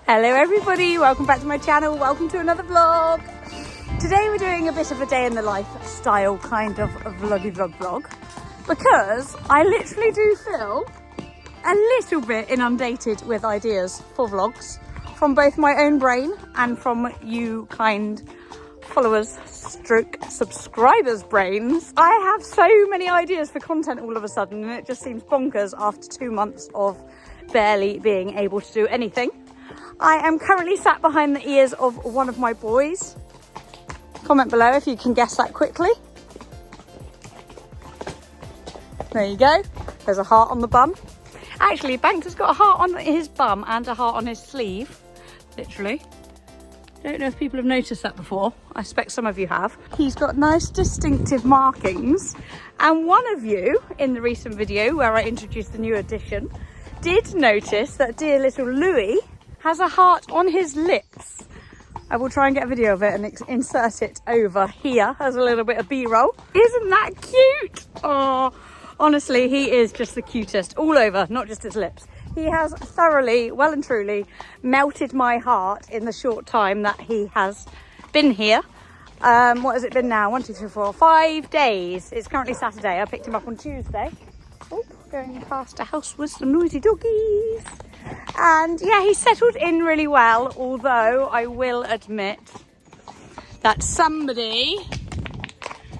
Hello everybody, welcome back to my channel, welcome to another vlog. Today we're doing a bit of a day in the life style kind of a vlog because I literally do feel a little bit inundated with ideas for vlogs from both my own brain and from you kind followers stroke subscribers brains. I have so many ideas for content all of a sudden and it just seems bonkers after 2 months of barely being able to do anything. I am currently sat behind the ears of one of my boys. Comment below if you can guess that quickly. There you go. There's a heart on the bum. Actually, Banks has got a heart on his bum and a heart on his sleeve. Literally. Don't know if people have noticed that before. I expect some of you have. He's got nice distinctive markings. And one of you in the recent video where I introduced the new addition did notice that dear little Louis has a heart on his lips. I will try and get a video of it and insert it over here as a little bit of B-roll. Isn't that cute? Oh, honestly, he is just the cutest all over, not just his lips. He has thoroughly, well and truly melted my heart in the short time that he has been here. What has it been now? 1, 2, 3, 4, 5 days. It's currently Saturday. I picked him up on Tuesday. Oh, going past a house with some noisy doggies. And yeah, he's settled in really well, although I will admit that somebody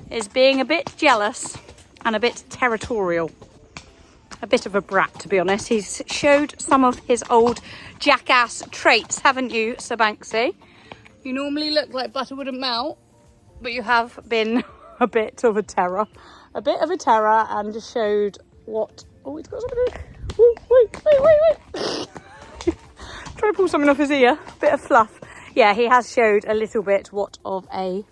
is being a bit jealous and a bit territorial. A bit of a brat, to be honest. He's showed some of his old jackass traits, haven't you, Sir Banksy? You normally look like butter wouldn't melt, but you have been a bit of a terror. A bit of a terror and just showed what... Oh, it's got something... Ooh, wait. Try to pull something off his ear. Bit of fluff. Yeah, he has showed a little bit what of a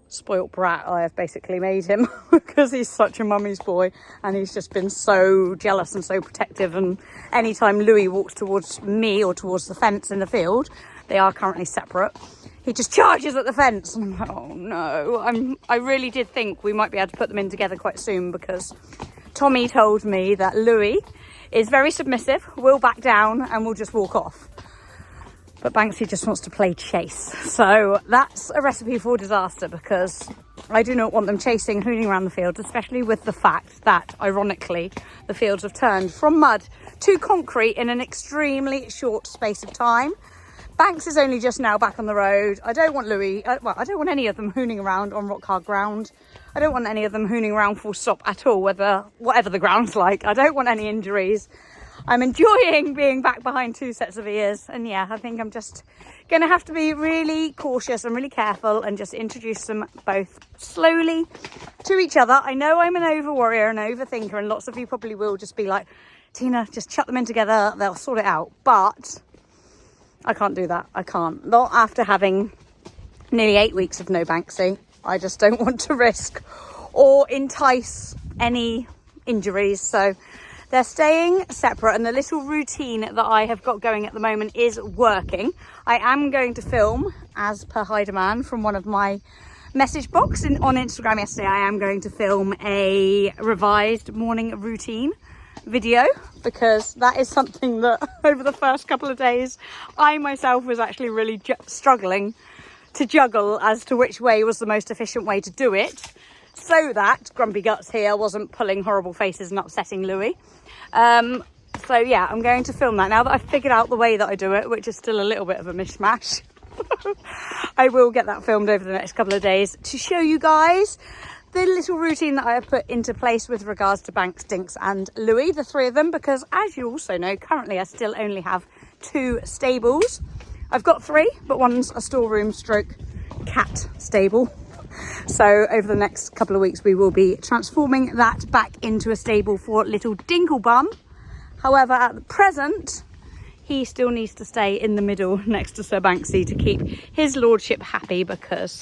spoilt brat I have basically made him because he's such a mummy's boy and he's just been so jealous and so protective, and anytime Louis walks towards me or towards the fence in the field, they are currently separate, he just charges at the fence and I'm like, oh no. I really did think we might be able to put them in together quite soon because Tommy told me that Louis is very submissive, will back down and will just walk off. But Banksy just wants to play chase. So that's a recipe for disaster because I do not want them chasing and hooning around the fields, especially with the fact that, ironically, the fields have turned from mud to concrete in an extremely short space of time. Banks is only just now back on the road. I don't want Louis, I don't want any of them hooning around on rock hard ground. I don't want any of them hooning around full stop at all, whatever the ground's like. I don't want any injuries. I'm enjoying being back behind 2 sets of ears. And yeah, I think I'm just going to have to be really cautious and really careful and just introduce them both slowly to each other. I know I'm an over warrior and overthinker, and lots of you probably will just be like, Tina, just chuck them in together. They'll sort it out. But I can't do that. I can't. Not after having nearly 8 weeks of no Banksy. I just don't want to risk or entice any injuries. So they're staying separate, and the little routine that I have got going at the moment is working. I am going to film, as per high demand from one of my message box on Instagram yesterday, I am going to film a revised morning routine video because that is something that over the first couple of days I myself was actually really struggling to juggle as to which way was the most efficient way to do it so that Grumpy Guts here wasn't pulling horrible faces and upsetting Louis. So yeah, I'm going to film that now that I've figured out the way that I do it, which is still a little bit of a mishmash. I will get that filmed over the next couple of days to show you guys the little routine that I have put into place with regards to Banks, Dinks and Louis, the 3 of them, because as you also know, currently I still only have 2 stables. I've got 3, but one's a storeroom stroke cat stable. So over the next couple of weeks, we will be transforming that back into a stable for little Dinklebum. However, at the present, he still needs to stay in the middle next to Sir Banksy to keep his lordship happy because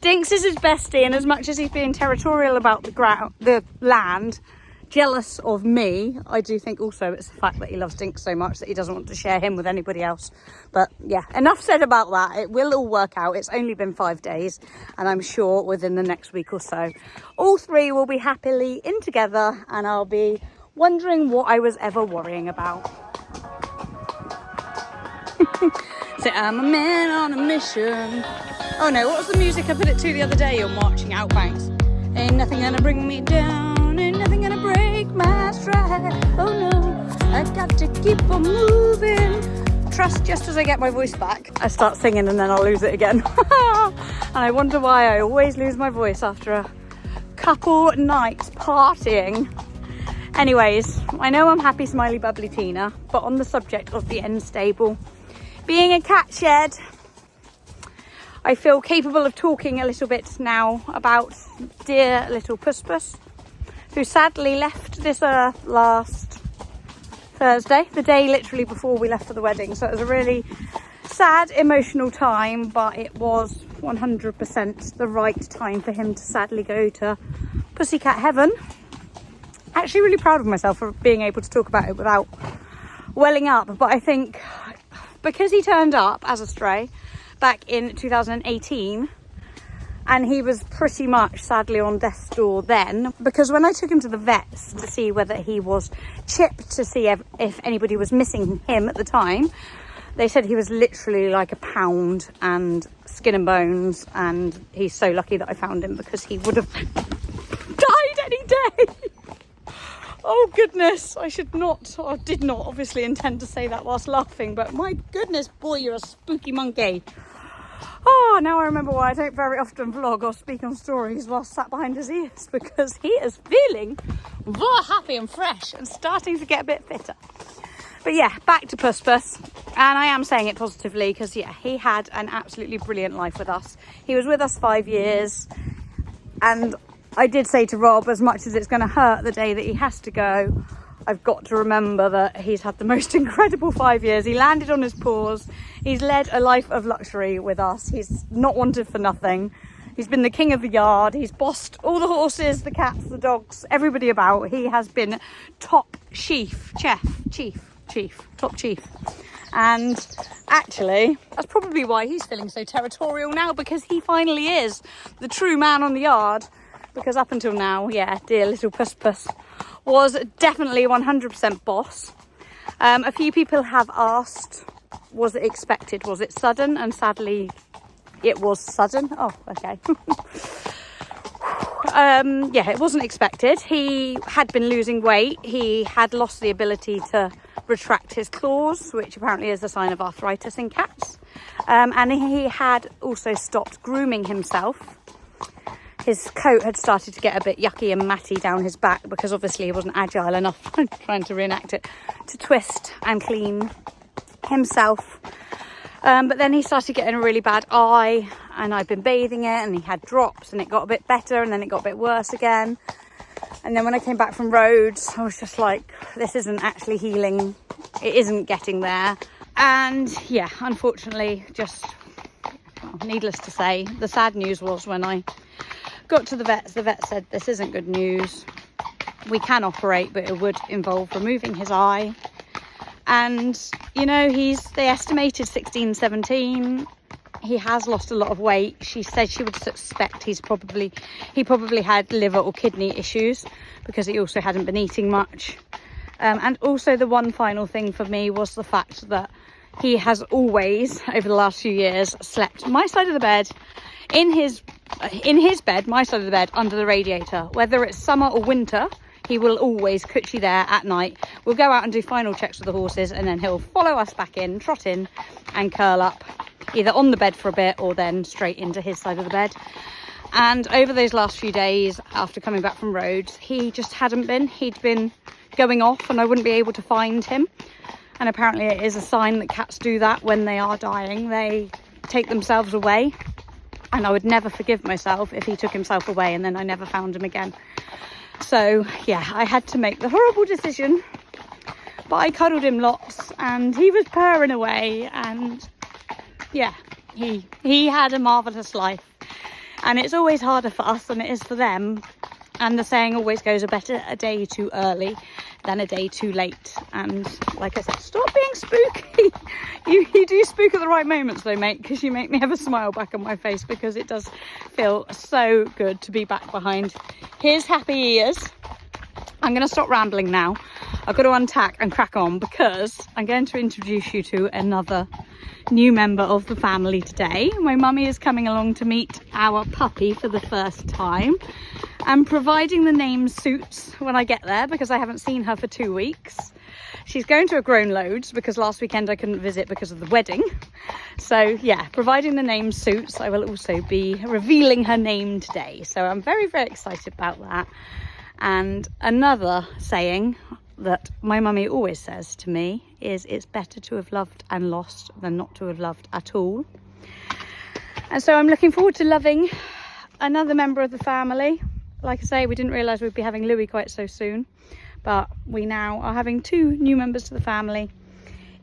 Dinks is his bestie, and as much as he's being territorial about the land, jealous of me, I do think also it's the fact that he loves Dinks so much that he doesn't want to share him with anybody else. But yeah, enough said about that. It will all work out. It's only been 5 days, and I'm sure within the next week or so, all 3 will be happily in together, and I'll be wondering what I was ever worrying about. Say I'm a man on a mission. Oh no, what was the music I put it to the other day on Marching Out Banks? Ain't nothing gonna bring me down, ain't nothing gonna break my stride. Oh no, I got to keep on moving. Trust just as I get my voice back, I start singing and then I'll lose it again. And I wonder why I always lose my voice after a couple nights partying. Anyways, I know I'm happy, smiley, bubbly Tina, but on the subject of the end stable being a cat shed, I feel capable of talking a little bit now about dear little Puss, who sadly left this earth last Thursday, the day literally before we left for the wedding. So it was a really sad, emotional time, but it was 100% the right time for him to sadly go to Pussycat Heaven. Actually really proud of myself for being able to talk about it without welling up, but I think because he turned up as a stray back in 2018 and he was pretty much sadly on death's door then, because when I took him to the vets to see whether he was chipped, to see if anybody was missing him at the time, they said he was literally like a pound and skin and bones, and he's so lucky that I found him because he would have died any day. Oh goodness, I should not, or did not obviously intend to say that whilst laughing, but my goodness, boy, you're a spooky monkey. Oh, now I remember why I don't very often vlog or speak on stories whilst sat behind his ears, because he is feeling very happy and fresh and starting to get a bit fitter. But yeah, back to Puss, and I am saying it positively because yeah, he had an absolutely brilliant life with us. He was with us 5 years, and I did say to Rob, as much as it's going to hurt the day that he has to go, I've got to remember that he's had the most incredible 5 years. He landed on his paws. He's led a life of luxury with us. He's not wanted for nothing. He's been the king of the yard. He's bossed all the horses, the cats, the dogs, everybody about. He has been top chief. And actually, that's probably why he's feeling so territorial now, because he finally is the true man on the yard. Because up until now, yeah, dear little Puss was definitely 100% boss. A few people have asked, was it expected? Was it sudden? And sadly, it was sudden. Oh, okay. Yeah, it wasn't expected. He had been losing weight. He had lost the ability to retract his claws, which apparently is a sign of arthritis in cats. And he had also stopped grooming himself. His coat had started to get a bit yucky and matty down his back because obviously he wasn't agile enough, trying to reenact it, to twist and clean himself. But then he started getting a really bad eye, and I've been bathing it, and he had drops, and it got a bit better, and then it got a bit worse again. And then when I came back from Rhodes, I was just like, this isn't actually healing. It isn't getting there. And yeah, unfortunately, just, well, needless to say, the sad news was when I got to the vet said, this isn't good news. We can operate, but it would involve removing his eye. And, you know, they estimated 16, 17. He has lost a lot of weight. She said she would suspect he probably had liver or kidney issues because he also hadn't been eating much. And also the one final thing for me was the fact that he has always, over the last few years, slept my side of the bed, in his bed, my side of the bed, under the radiator. Whether it's summer or winter, he will always coochie there at night. We'll go out and do final checks with the horses, and then he'll follow us back in, trot in and curl up, either on the bed for a bit or then straight into his side of the bed. And over those last few days, after coming back from Rhodes, he just hadn't been. He'd been going off and I wouldn't be able to find him. And apparently it is a sign that cats do that when they are dying. They take themselves away. And I would never forgive myself if he took himself away and then I never found him again. So yeah, I had to make the horrible decision. But I cuddled him lots and he was purring away, and yeah, he had a marvellous life. And it's always harder for us than it is for them. And the saying always goes, better a day too early than a day too late. And like I said, stop being spooky. You do spook at the right moments though, mate, because you make me have a smile back on my face, because it does feel so good to be back behind his happy ears. I'm going to stop rambling now. I've got to untack and crack on because I'm going to introduce you to another new member of the family today. My mummy is coming along to meet our puppy for the first time. I'm providing the name suits when I get there because I haven't seen her for 2 weeks. She's going to have grown loads because last weekend I couldn't visit because of the wedding. So yeah, providing the name suits, I will also be revealing her name today. So I'm very, very excited about that. And another saying that my mummy always says to me is it's better to have loved and lost than not to have loved at all. And so I'm looking forward to loving another member of the family. Like I say, we didn't realise we'd be having Louis quite so soon, but we now are having 2 new members to the family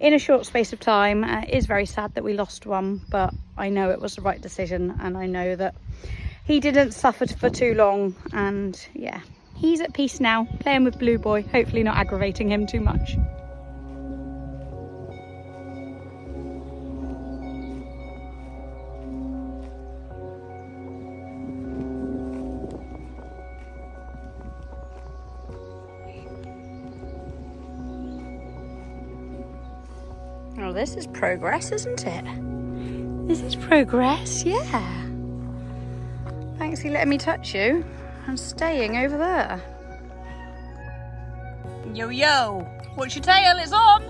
in a short space of time. It is very sad that we lost one, but I know it was the right decision, and I know that he didn't suffer for too long. And yeah, he's at peace now, playing with Blue Boy, hopefully not aggravating him too much. Oh, this is progress, isn't it? This is progress, yeah. Thanks for letting me touch you. I'm staying over there. Yo, yo. What's your tail? It's on.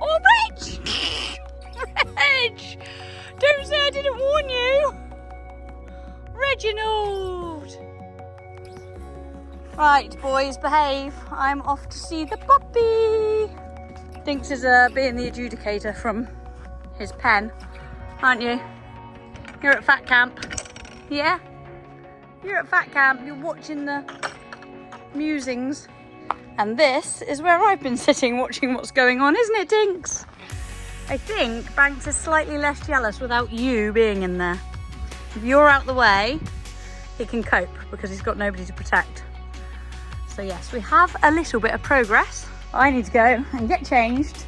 Oh, Reg! Reg! Don't say I didn't warn you. Reginald! Right, boys, behave. I'm off to see the puppy. Dinks is being the adjudicator from his pen, aren't you? You're at fat camp. Yeah? You're at fat camp, you're watching the musings. And this is where I've been sitting watching what's going on, isn't it, Dinks? I think Banks is slightly less jealous without you being in there. If you're out the way, he can cope because he's got nobody to protect. So yes, we have a little bit of progress. I need to go and get changed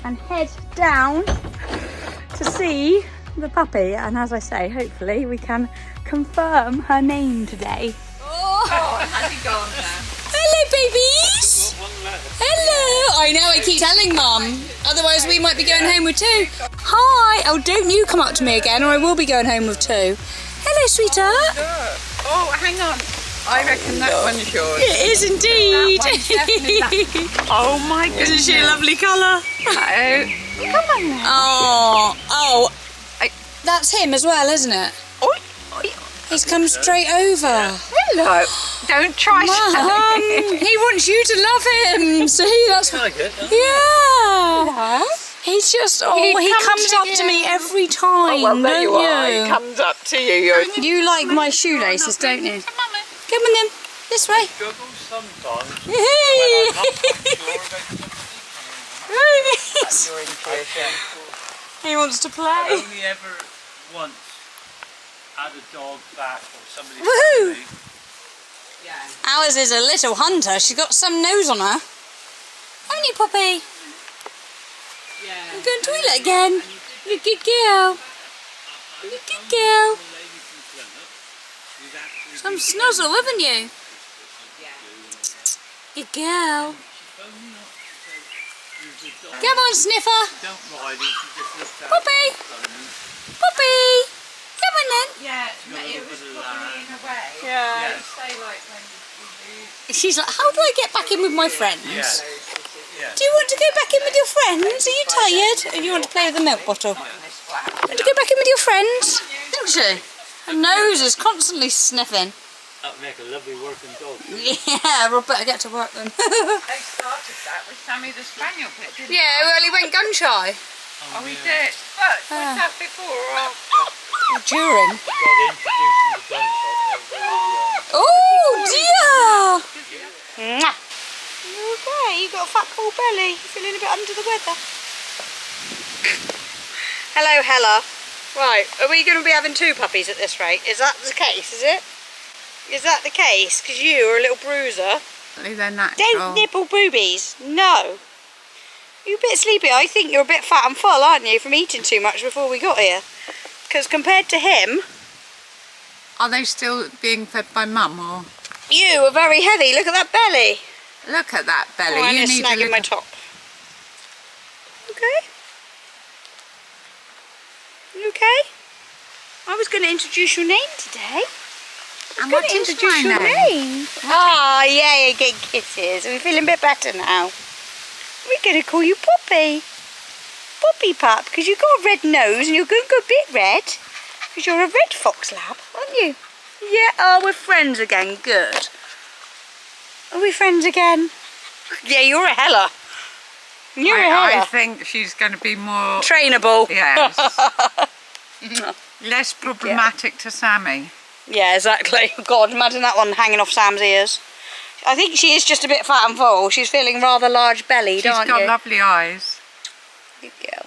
and head down to see the puppy. And as I say, hopefully we can confirm her name today. Oh, has he gone now? Hello, babies. Hello. I know, I keep telling Mum. Otherwise we might be going home with 2. Hi. Oh, don't you come up to me again or I will be going home with 2. Hello, sweetheart. Oh, hang on. I reckon that one's yours. It is indeed. That one's definitely that. Oh my goodness. Isn't she a lovely colour? Oh, come on now. Oh, that's him as well, isn't it? Oi, oi. He's come straight over. Hello. Don't try Mum, he wants you to love him. See, that's I like it. yeah. Hello. He's just He comes up to me every time. Oh, well, there you are. don't He comes up to you. you like my shoelaces, don't you? Come on then, this way. Struggle sometimes. Hey. Your intuition. He wants to I play. only ever once had a dog back or somebody. Woohoo! Yeah. Ours is a little hunter. She's got some nose on her. Haven't you, Poppy? Yeah. You're going to toilet again. You're a good girl. You're a good girl. Some snuzzle, haven't you? Good girl. Come on, Sniffer. Don't ride it, you just look at Poppy. Poppy. Come on then. Yeah, it was probably in a way. Yeah. You say like when you She's like, how do I get back in with my friends? Yeah. Do you want to go back in with your friends? Are you tired? Or do you want to play with the milk bottle? this flat. Want to go back in with your friends? Don't she? Her nose is constantly sniffing. That would make a lovely working dog. Yeah, we'll better get to work then. They started that with Sammy the Spaniel pet, didn't they? Yeah, well, he went gun shy. Oh, we did. But was that before or after? During. Got introduced in the gun shop. Oh dear! Mwah. You okay? You got a fat full belly. You feeling a bit under the weather? Hello, Hella. Right, are we going to be having 2 puppies at this rate? Is that the case, is it? Is that the case? Because you are a little bruiser. They're natural. Don't nibble boobies. No. You're a bit sleepy. I think you're a bit fat and full, aren't you, from eating too much before we got here? Because compared to him, Are they still being fed by Mum or? you are very heavy. Look at that belly. Look at that belly. Oh, and you it's need a snagging little... my top. Okay. You okay? I was going to introduce your name today. And what is my your name? Ah, yeah, you're getting kisses. Are we feeling a bit better now? We're going to call you Poppy. Poppy Pup, because you've got a red nose and you're going to go a bit red. Because you're a red fox lab, aren't you? Yeah, oh, we're friends again. Good. Are we friends again? Yeah, you're a Hella. You're a Hella. I think she's going to be more... Trainable. Yes. Less problematic to Sammy. Yeah, exactly. God, imagine that one hanging off Sam's ears. I think she is just a bit fat and full. She's feeling rather large-bellied, aren't you? She's got lovely eyes. Good girl.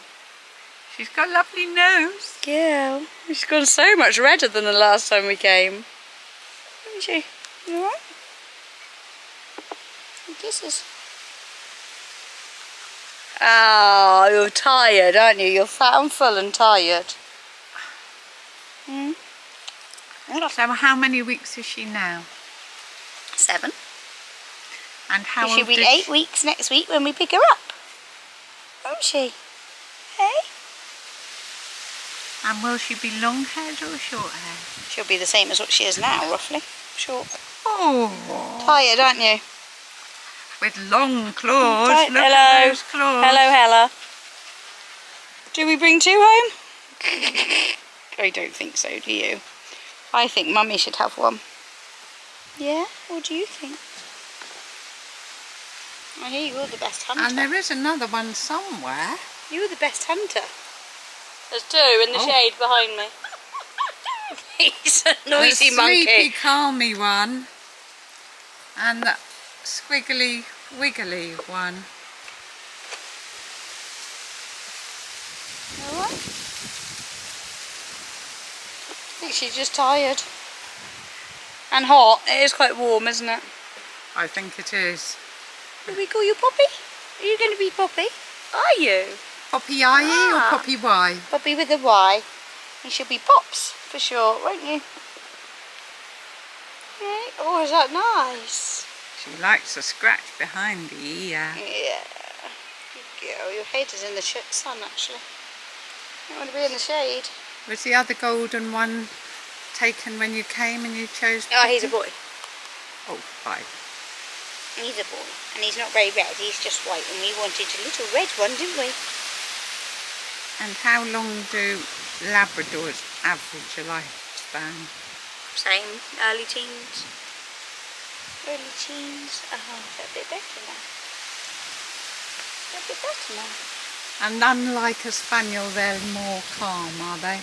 She's got a lovely nose. Girl. She's gone so much redder than the last time we came. Isn't she? You alright? Kisses. Oh, you're tired, aren't you? You're fat and full and tired. So how many weeks is she now? 7. And how She'll old be is 8 weeks next week when we pick her up. Won't she? Hey? And will she be long-haired or short-haired? She'll be the same as what she is now, roughly. Short. Oh. Tired, aren't you? With long claws. Look Hello. at those claws. Hello, Hella. Do we bring 2 home? I don't think so, do you? I think Mummy should have one. Yeah? What do you think? I hear you're the best hunter. And there is another one somewhere. You're the best hunter. There's 2 in the shade behind me. He's a noisy the monkey. sleepy, calmy one. And the squiggly, wiggly one. Alright. I think she's just tired. And hot. It is quite warm, isn't it? I think it is. Will we call you Poppy? Are you going to be Poppy? Are you? Poppy I-E or Poppy Y? Poppy with a Y. And she'll be Pops for sure, won't you? Right. Oh, is that nice? She likes to scratch behind the ear. Yeah. Good girl. Your head is in the sun, actually. You don't want to be in the shade. Was the other golden one taken when you came and you chose? Oh, he's a boy. Oh, right. He's a boy. And he's not very red, he's just white. And we wanted a little red one, didn't we? And how long do Labradors average a lifespan? Same. Early teens. Early teens. Oh, is that a bit better now? Is that a bit better now? And unlike a spaniel, they're more calm, are they?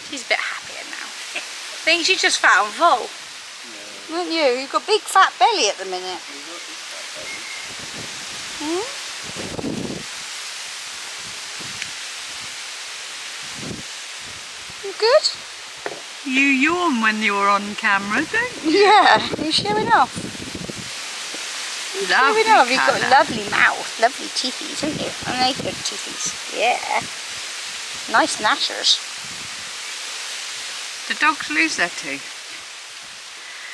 She's a bit happier now. I think she's just fat and full. No. Aren't you? You've got a big fat belly at the minute. Hmm? You good? You yawn when you're on camera, don't you? Yeah, you're showing off. Lovely Showing off. You've got a colour. lovely mouth, lovely teethies, haven't you? And they've got teethies. Yeah. Nice gnashers. The dogs lose their teeth.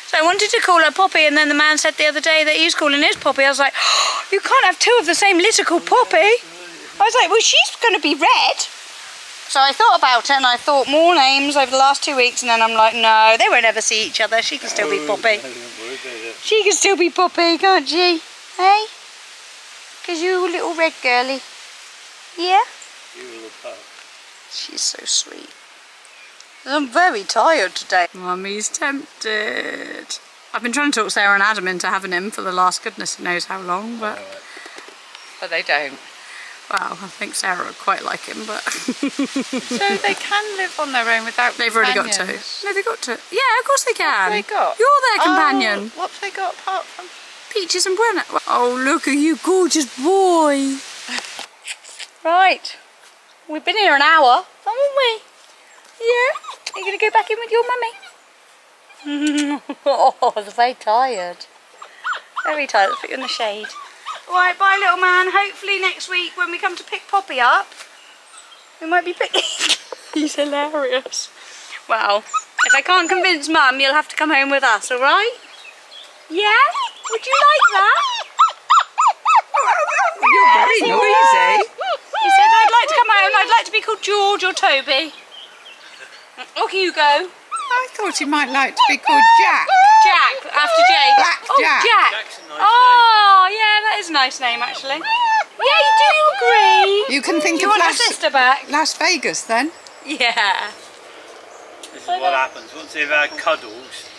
So I wanted to call her Poppy, and then the man said the other day that he was calling his Poppy. I was like, oh, you can't have 2 of the same litter called Poppy. I was like, well, she's going to be red. So I thought about it, and I thought more names over the last 2 weeks, and then I'm like, no, they won't ever see each other. She can still be Poppy. She can still be Poppy, can't she? Hey? Because you're a little red girly. Yeah? You little pup. She's so sweet. I'm very tired today. Mummy's tempted. I've been trying to talk Sarah and Adam into having him for the last goodness knows how long, but But they don't. well, I think Sarah would quite like him, but So they can live on their own without they've already got 2. companions? No, they've got 2. Yeah, of course they can. What have they got? You're their companion. Oh, what have they got apart from... Peaches and Brenna. Oh, look at you, gorgeous boy. Right. We've been here an hour, haven't we? Yeah. Are you going to go back in with your mummy? Oh, they're very tired. Very tired. Let's put you in the shade. Right, bye little man. Hopefully next week when we come to pick Poppy up, we might be picking... He's hilarious. Well, if I can't convince Mum, you'll have to come home with us, alright? Yeah? Would you like that? very he noisy. was. He said, I'd like to come home. I'd like to be called George or Toby. Or Hugo. I thought he might like to be called Jack. Jack, after Jake. Black Oh, Jack. Jack. Jack's a nice Oh, yeah, that is a nice name, actually. Yeah, you do agree. You can think Do you of want your sister back? Las Vegas then. Yeah. This is what happens. Once they've had cuddles,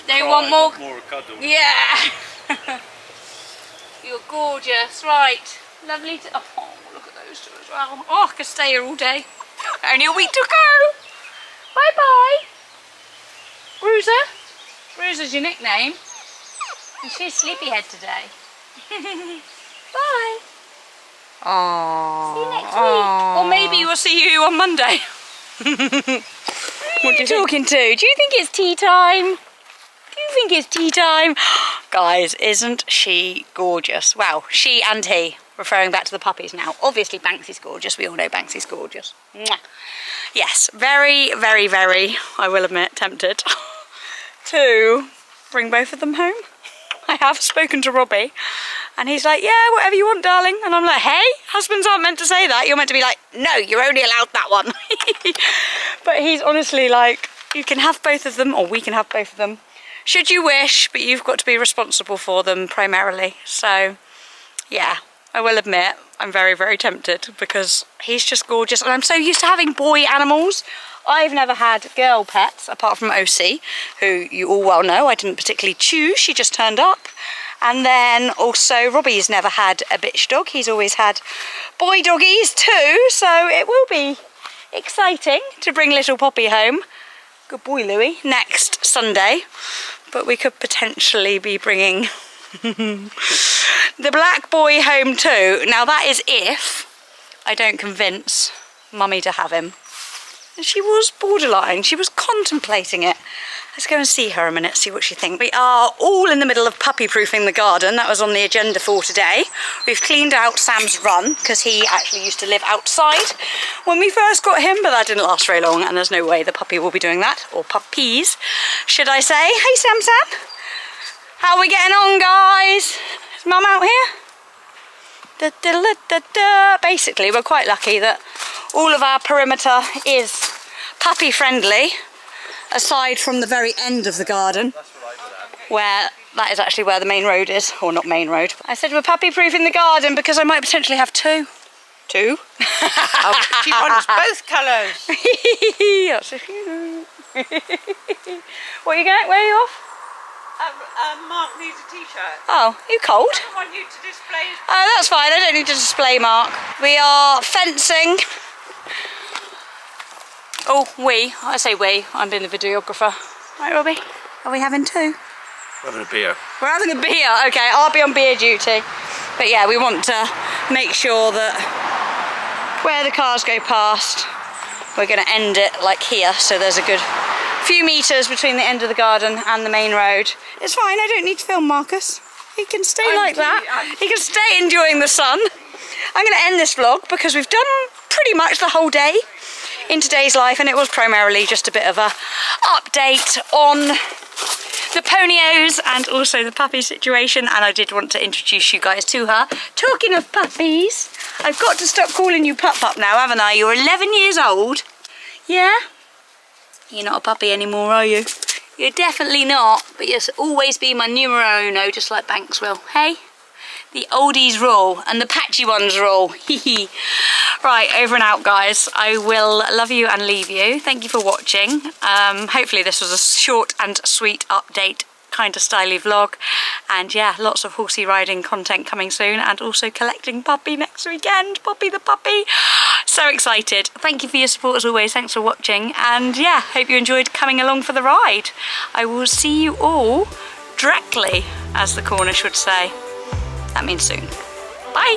They want more cuddles. Yeah. You're gorgeous. Right. Lovely to... Oh, look at those two as well. Oh, I could stay here all day. Only a week to go. Bye-bye. Bruiser. Bruiser's your nickname. And she's sleepyhead today. Bye. Aww. See you next week. Or maybe we'll see you on Monday. What are you talking to? Do you think it's tea time? Do you think it's tea time? Guys, isn't she gorgeous? Well, she and he, referring back to the puppies now. Obviously Banksy's gorgeous. We all know Banksy's gorgeous. Mwah. Yes, very, very, very, I will admit, tempted to bring both of them home. I have spoken to Robbie and he's like, yeah, whatever you want, darling. And I'm like, hey, husbands aren't meant to say that. You're meant to be like, no, you're only allowed that one. But he's honestly like, you can have both of them, or we can have both of them, should you wish, but you've got to be responsible for them primarily. So yeah, I will admit, I'm very, very tempted because he's just gorgeous. And I'm so used to having boy animals. I've never had girl pets apart from OC, who you all well know I didn't particularly choose, she just turned up. And then also Robbie's never had a bitch dog, he's always had boy doggies too, so it will be exciting to bring little Poppy home. Good boy, Louis, next Sunday. But we could potentially be bringing the black boy home too. Now that is if I don't convince Mummy to have him. And she was borderline, she was contemplating it. Let's go and see her a minute, see what she thinks. We are all in the middle of puppy proofing the garden. That was on the agenda for today. We've cleaned out Sam's run because he actually used to live outside when we first got him, but that didn't last very long and there's no way the puppy will be doing that, or puppies, should I say. Hey Sam. How are we getting on, guys? Is Mum out here? Basically, we're quite lucky that all of our perimeter is puppy friendly, aside from the very end of the garden, where that is actually where the main road is, or not main road. I said we're puppy proofing the garden because I might potentially have two. Two? Oh, she wants both colours. What are you going? Where are you off? Mark needs a t-shirt. Oh, you cold? I don't want you to display his... Oh, that's fine. I don't need to display Mark. We are fencing. Oh, I say we. I'm being the videographer. Right, Robbie? Are we having two? We're having a beer. We're having a beer. Okay, I'll be on beer duty. But yeah, we want to make sure that where the cars go past, we're going to end it like here. So there's a good few meters between the end of the garden and the main road. It's fine. I don't need to film Marcus. He can stay like that. He can stay enjoying the sun. I'm going to end this vlog because we've done pretty much the whole day in today's life, and it was primarily just a bit of a update on the ponios and also the puppy situation, and I did want to introduce you guys to her. Talking of puppies, I've got to stop calling you Pup now, haven't I? You're 11 years old. Yeah? You're not a puppy anymore, are you? You're definitely not, but you'll always be my numero uno, just like Banks will. Hey? The oldies rule and the patchy ones rule. Right, over and out, guys. I will love you and leave you. Thank you for watching. Hopefully this was a short and sweet update, kind of styly vlog. And yeah, lots of horsey riding content coming soon, and also collecting Puppy next weekend. Poppy the puppy. So excited. Thank you for your support as always. Thanks for watching. And yeah, hope you enjoyed coming along for the ride. I will see you all directly, as the Cornish would say. That means soon. Bye.